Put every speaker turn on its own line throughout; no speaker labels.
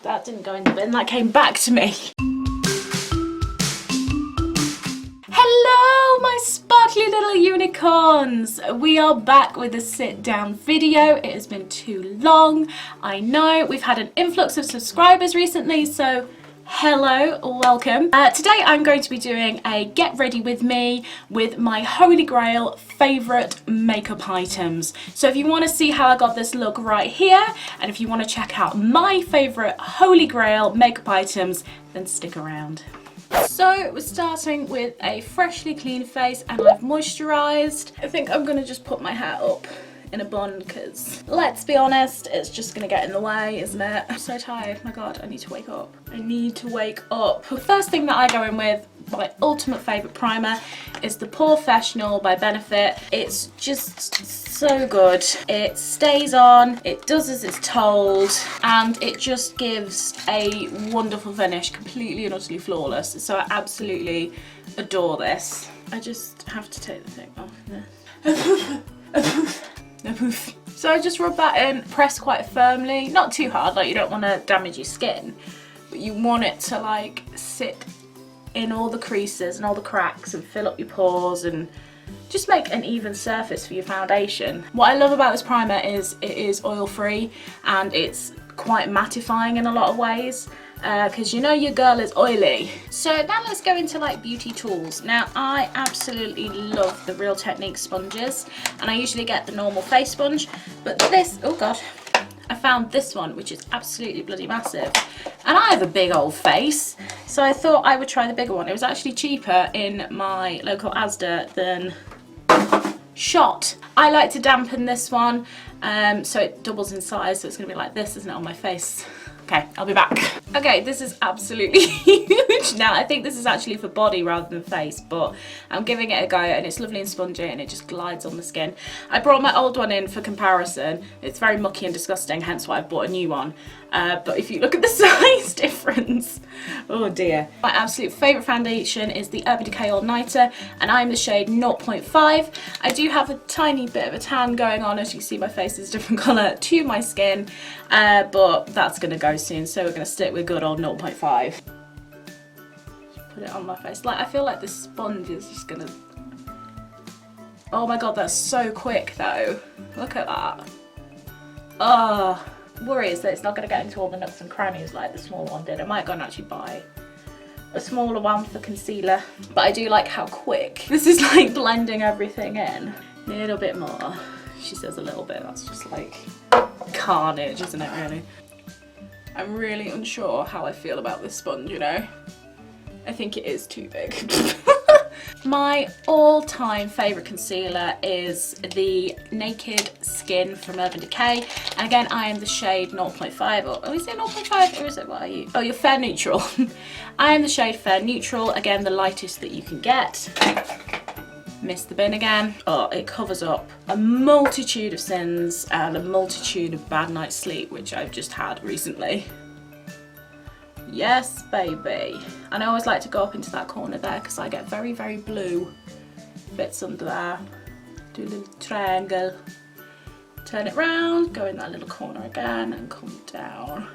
That didn't go in the bin, that came back to me. Hello, my sparkly little unicorns! We are back with a sit down video. It has been too long. I know we've had an influx of subscribers recently, so hello, welcome. Today I'm going to be doing a get ready with me with my holy grail favourite makeup items. So if you want to see how I got this look right here, and if you want to check out my favourite holy grail makeup items, then stick around. So we're starting with a freshly clean face, and I've moisturised. I think I'm going to just put my hair up in a bun because, let's be honest, it's just gonna get in the way, isn't it? I'm so tired. My god, I need to wake up. I need to wake up. The first thing that I go in with, my ultimate favourite primer, is the Professional by Benefit. It's just so good. It stays on, it does as it's told, and it just gives a wonderful finish, completely and utterly flawless. So I absolutely adore this. I just have to take the thing off. So I just rub that in, press quite firmly, not too hard, like you don't want to damage your skin, but you want it to like sit in all the creases and all the cracks and fill up your pores and just make an even surface for your foundation. What I love about this primer is it is oil free and it's quite mattifying in a lot of ways. Because you know your girl is oily. So now let's go into like beauty tools. Now I absolutely love the Real Technique sponges, and I usually get the normal face sponge, but this, oh god, I found this one which is absolutely bloody massive, and I have a big old face, so I thought I would try the bigger one. It was actually cheaper in my local Asda than Shot. I like to dampen this one, so it doubles in size, so it's gonna be like this, isn't it, on my face? Okay, I'll be back. Okay, this is absolutely huge. Now, I think this is actually for body rather than face, but I'm giving it a go, and it's lovely and spongy, and it just glides on the skin. I brought my old one in for comparison. It's very mucky and disgusting, hence why I bought a new one. But if you look at the size difference, oh dear. My absolute favourite foundation is the Urban Decay All Nighter, and I'm the shade 0.5. I do have a tiny bit of a tan going on, as you can see my face is a different colour to my skin, but that's going to go soon, so we're going to stick with good old 0.5. Just put it on my face. Like, I feel like this sponge is just going to... Oh my god, that's so quick though. Look at that. Oh. Worry is that it's not going to get into all the nooks and crannies like the small one did. I might go and actually buy a smaller one for concealer, but I do like how quick this is, like blending everything in. A little bit more. She says a little bit, that's just like carnage, isn't it, really? I'm really unsure how I feel about this sponge, you know? I think it is too big. My all-time favourite concealer is the Naked Skin from Urban Decay, and again I am the shade 0.5, or is it 0.5 or is it, what are you? Oh, you're Fair Neutral. I am the shade Fair Neutral, again the lightest that you can get. Missed the bin again. Oh, it covers up a multitude of sins and a multitude of bad night's sleep which I've just had recently. Yes, baby. And I always like to go up into that corner there because I get very, very blue bits under there. Do a little triangle. Turn it round, go in that little corner again and come down.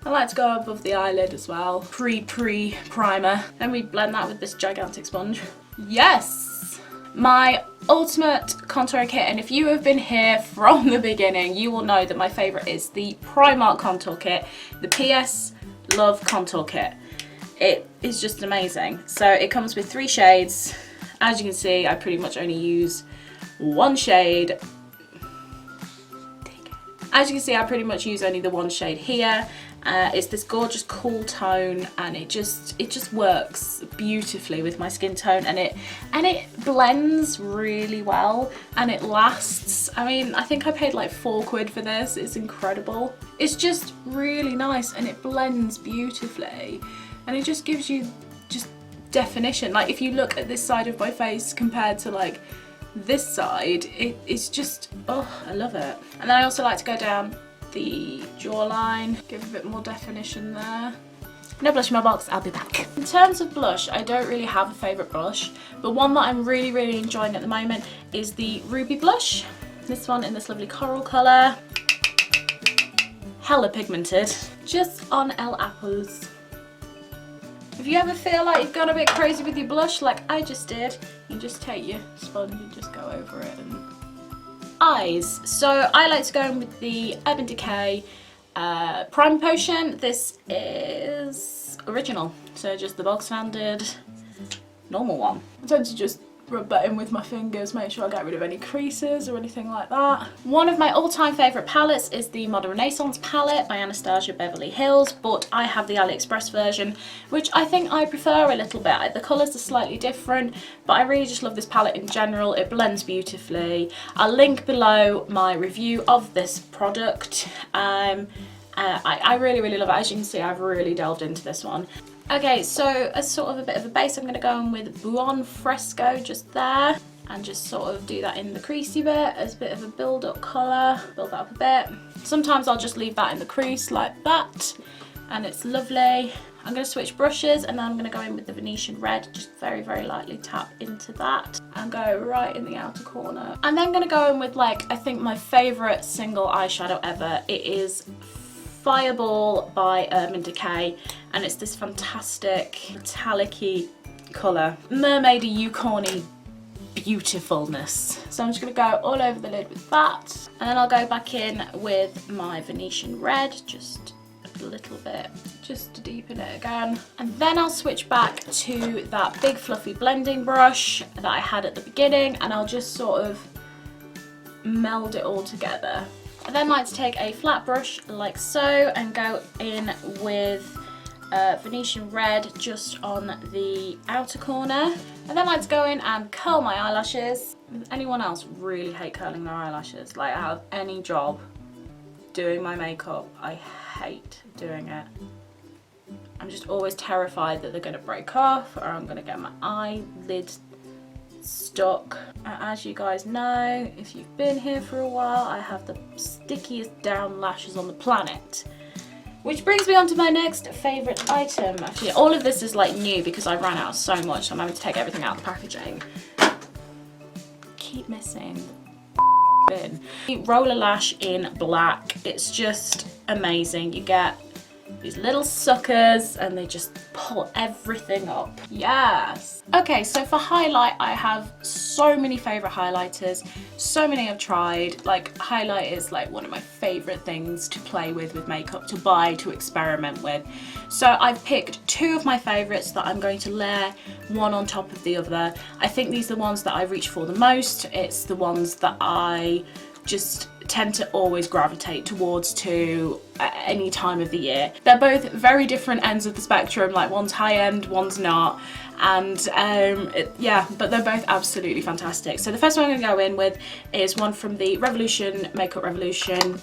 I like to go above the eyelid as well. Pre-primer. Then we blend that with this gigantic sponge. Yes! My ultimate contour kit, and if you have been here from the beginning, you will know that my favourite is the Primark contour kit, the PS Love contour kit. It is just amazing. So it comes with 3 shades. As you can see, I pretty much only use one shade. As you can see, I pretty much use only the one shade here. It's this gorgeous cool tone, and it just works beautifully with my skin tone, and it blends really well, and it lasts. I mean, I think I paid like £4 for this. It's incredible. It's just really nice, and it blends beautifully, and it just gives you just definition. Like if you look at this side of my face compared to like this side, it's just, oh, I love it. And then I also like to go down the jawline, give a bit more definition there. No blush in my box, I'll be back. In terms of blush, I don't really have a favourite blush, but one that I'm really enjoying at the moment is the Ruby blush. This one in this lovely coral colour. hella pigmented, just on L apples. If you ever feel like you've gone a bit crazy with your blush, like I just did, you just take your sponge and just go over it. And eyes. So I like to go in with the Urban Decay Prime Potion. This is original, so just the bog standard normal one. I tend to just rub that in with my fingers, make sure I get rid of any creases or anything like that. One of my all-time favourite palettes is the Modern Renaissance palette by Anastasia Beverly Hills, but I have the AliExpress version, which I think I prefer a little bit. The colours are slightly different, but I really just love this palette in general. It blends beautifully. I'll link below my review of this product. I really love it. As you can see, I've really delved into this one. Okay, so as sort of a bit of a base, I'm going to go in with Buon Fresco just there, and just sort of do that in the creasy bit as a bit of a build-up colour, build that up a bit. Sometimes I'll just leave that in the crease like that, and it's lovely. I'm going to switch brushes, and then I'm going to go in with the Venetian Red, just very lightly tap into that, and go right in the outer corner. I'm then going to go in with, like, I think my favourite single eyeshadow ever. It is Fireball by Urban Decay, and it's this fantastic metallic-y colour, mermaidy, unicorny beautifulness. So I'm just going to go all over the lid with that, and then I'll go back in with my Venetian Red, just a little bit, just to deepen it again. And then I'll switch back to that big fluffy blending brush that I had at the beginning, and I'll just sort of meld it all together. I then like to take a flat brush like so and go in with Venetian Red just on the outer corner. I then like to go in and curl my eyelashes. Does anyone else really hate curling their eyelashes? Like, out of any job doing my makeup, I hate doing it. I'm just always terrified that they're going to break off, or I'm going to get my eyelid stuck. As you guys know, if you've been here for a while, I have the stickiest down lashes on the planet. Which brings me on to my next favourite item. Actually, all of this is like new because I ran out so much, so I'm having to take everything out of the packaging. Keep missing the bin. Roller lash in black. It's just amazing. You get these little suckers and they just pull everything up. Yes. Okay, so for highlight, I have so many favourite highlighters. So many I've tried. Like, highlight is like one of my favourite things to play with makeup, to buy, to experiment with. So I've picked two of my favourites that I'm going to layer one on top of the other. I think these are the ones that I reach for the most. It's the ones that I just tend to always gravitate towards to at any time of the year. They're both very different ends of the spectrum, like one's high end, one's not, and yeah, but they're both absolutely fantastic. So the first one I'm going to go in with is one from the Makeup Makeup Revolution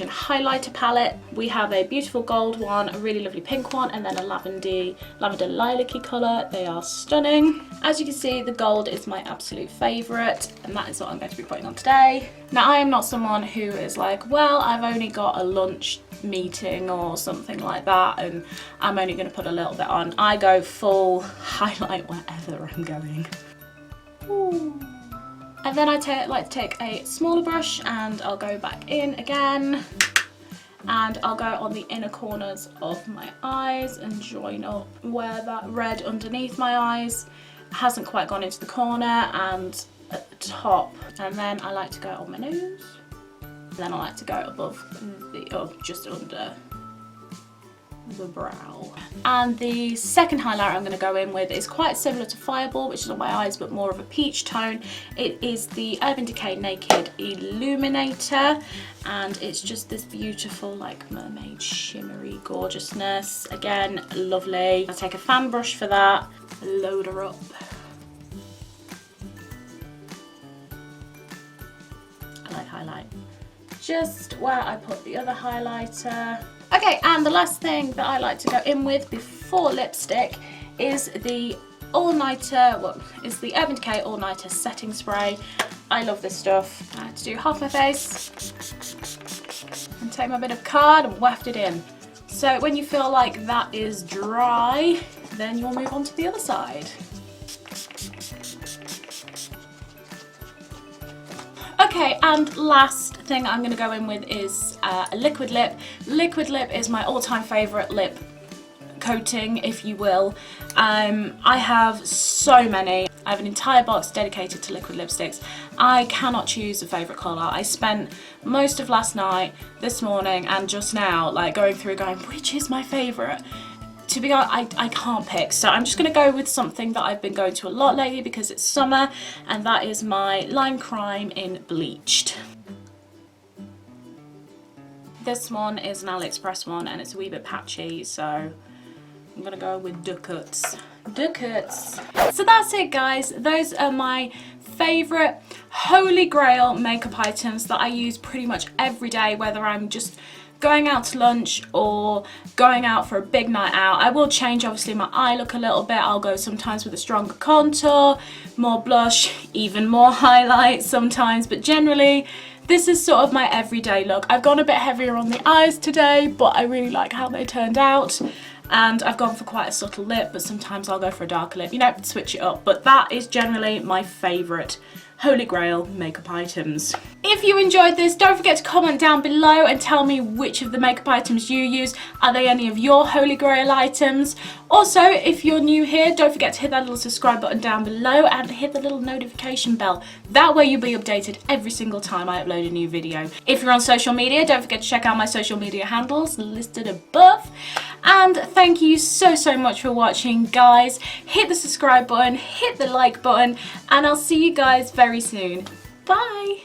highlighter palette. We have a beautiful gold one, a really lovely pink one, and then a lavender lilac-y colour. They are stunning. As you can see, the gold is my absolute favourite, and that is what I'm going to be putting on today. Now, I am not someone who is like, well, I've only got a lunch meeting or something like that, and I'm only going to put a little bit on. I go full highlight wherever I'm going. Ooh. And then I like to take a smaller brush and I'll go back in again, and I'll go on the inner corners of my eyes and join up where that red underneath my eyes hasn't quite gone into the corner, and at the top. And then I like to go on my nose, and then I like to go above just under the brow. And the second highlighter I'm going to go in with is quite similar to Fireball, which is on my eyes, but more of a peach tone. It is the Urban Decay Naked Illuminator, and it's just this beautiful, like, mermaid shimmery gorgeousness. Again, lovely. I'll take a fan brush for that, load her up. I like highlight just where I put the other highlighter. Okay, and the last thing that I like to go in with before lipstick is the is the Urban Decay All Nighter Setting Spray. I love this stuff. I like to do half my face and take my bit of card and waft it in. So when you feel like that is dry, then you'll move on to the other side. Okay, Okay, and last thing I'm going to go in with is a liquid lip. Liquid lip is my all-time favourite lip coating, if you will. I have so many. I have an entire box dedicated to liquid lipsticks. I cannot choose a favourite colour. I spent most of last night, this morning and just now like going through going, which is my favourite? To be honest, I can't pick, so I'm just going to go with something that I've been going to a lot lately because it's summer, and that is my Lime Crime in Bleached. This one is an AliExpress one and it's a wee bit patchy, so I'm going to go with Ducats. So that's it, guys. Those are my favourite holy grail makeup items that I use pretty much every day, whether I'm just going out to lunch or going out for a big night out. I will change obviously my eye look a little bit. I'll go sometimes with a stronger contour, more blush, even more highlight sometimes, but generally this is sort of my everyday look. I've gone a bit heavier on the eyes today, but I really like how they turned out. And I've gone for quite a subtle lip, but sometimes I'll go for a darker lip, you know, switch it up. But that is generally my favourite holy grail makeup items. If you enjoyed this, don't forget to comment down below and tell me which of the makeup items you use. Are they any of your holy grail items? Also, if you're new here, don't forget to hit that little subscribe button down below and hit the little notification bell. That way you'll be updated every single time I upload a new video. If you're on social media, don't forget to check out my social media handles listed above. And thank you so much for watching, guys. Hit the subscribe button, hit the like button, and I'll see you guys very soon. Bye!